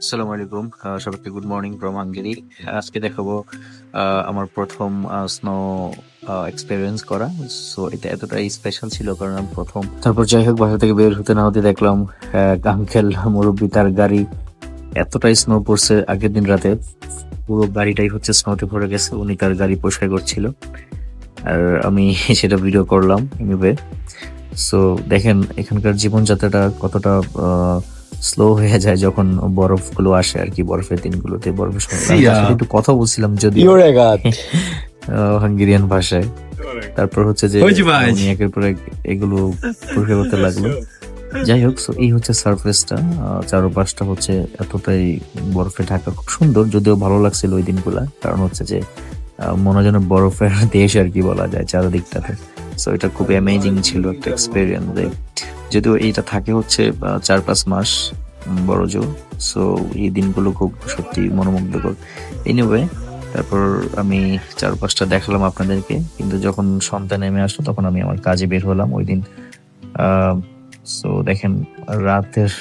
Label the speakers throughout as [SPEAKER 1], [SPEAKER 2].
[SPEAKER 1] আসসালামু আলাইকুম। সবাইকে গুড মর্নিং ফ্রম হাঙ্গেরি। আজকে দেখাবো আমার প্রথম স্নো এক্সপেরিয়েন্স করা। সো এটা এতটাই স্পেশাল ছিল কারণ আমি প্রথম। তারপর যাই হোক, বাসা থেকে বের হতে না হতে দেখলাম আঙ্কেল মুরব্বী তার গাড়ি এতটাই স্নো পড়ছে আগের দিন রাতে, পুরো গাড়িটাই হচ্ছে স্নোতে ভরে গেছে। উনি তার গাড়ি পরিষ্কার করছিল আর আমি সেটা ভিডিও করলাম এনিওয়ে। সো দেখেন এখানকার জীবনযাত্রাটা কতটা স্লো হয়ে যায় যখন বরফগুলো আসে আর কি, বরফের দিনগুলোতে বরফের সময়। আমি তার সাথে একটু কথা বলছিলাম যদিও হাঙ্গেরিয়ান ভাষায়। তারপর হচ্ছে যে উনি একের পর এক এগুলো পরিষ্কার করতে লাগলো। যাই হোক, সো এই হচ্ছে সারফেসটা, চারপাশটা হচ্ছে এতটাই বরফে ঢাকা, খুব সুন্দর। যদিও ভালো লাগছিল ওই দিনগুলা, কারণ হচ্ছে যে মনে হয় যেন বরফের দেশ আর কি বলা যায় চারদিকটাতে। সো এটা খুব অ্যামেজিং ছিল একটা এক্সপেরিয়েন্স। যদিও এইটা থাকে হচ্ছে 4-5 মাস বড় জোর। সো এই দিনগুলো খুব সত্যি মনোমুগ্ধকর। এনিওয়ে, তারপর আমি চারপাশটা দেখালাম আপনাদেরকে, কিন্তু যখন সন্ধ্যা নেমে আসলো তখন আমি আমার কাজে বের হলাম ওই দিন। সো দেখেন রাতের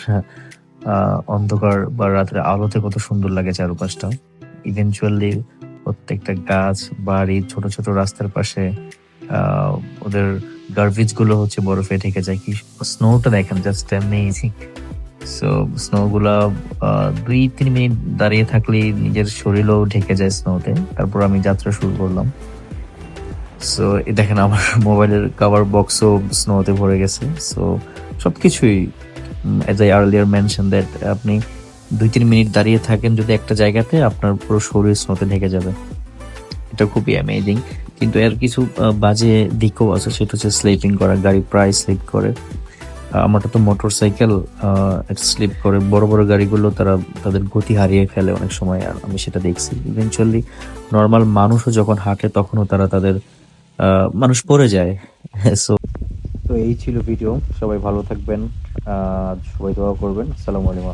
[SPEAKER 1] অন্ধকার বা রাতের আলোতে কত সুন্দর লাগে চারপাশটা। ইভেনচুয়ালি প্রত্যেকটা গাছ, বাড়ি, ছোট ছোট রাস্তার পাশে ওদের গার্বেজ গুলো হচ্ছে বরফে ঢেকে যায়। কি স্নোটা দেখেন, জাস্ট অ্যামেজিং। সো স্নো গুলা 2-3 মিনিট দাঁড়িয়ে থাকলেই নিজের শরীরও ঢেকে যায় স্নোতে। তারপর আমি যাত্রা শুরু করলাম। সো দেখেন আমার মোবাইলের কভার বক্সও স্নোতে ভরে গেছে। সো সবকিছুই, age I earlier mention that, আপনি 2-3 মিনিট দাঁড়িয়ে থাকেন যদি একটা জায়গাতে, আপনার পুরো শরীর স্নোতে ঢেকে যাবে। এটা খুবই অ্যামেজিং। কিন্তু এর কিছু বাজে দিকও আছে, সেটা হচ্ছে স্লিপিং করা। গাড়ি প্রায় স্লিপ করে। আমারটা তো মোটর সাইকেল, স্লিপ করে। বড় বড় গাড়িগুলো তারা তাদের গতি হারিয়ে ফেলে অনেক সময়, আর আমি সেটা দেখছি। ইভেনচুয়ালি নর্মাল মানুষও যখন হাঁটে তখনও তারা তাদের মানুষ পড়ে যায়। সো তো এই ছিল ভিডিও। সবাই ভালো থাকবেন, সবাই দোয়া করবেন। আসসালামু আলাইকুম।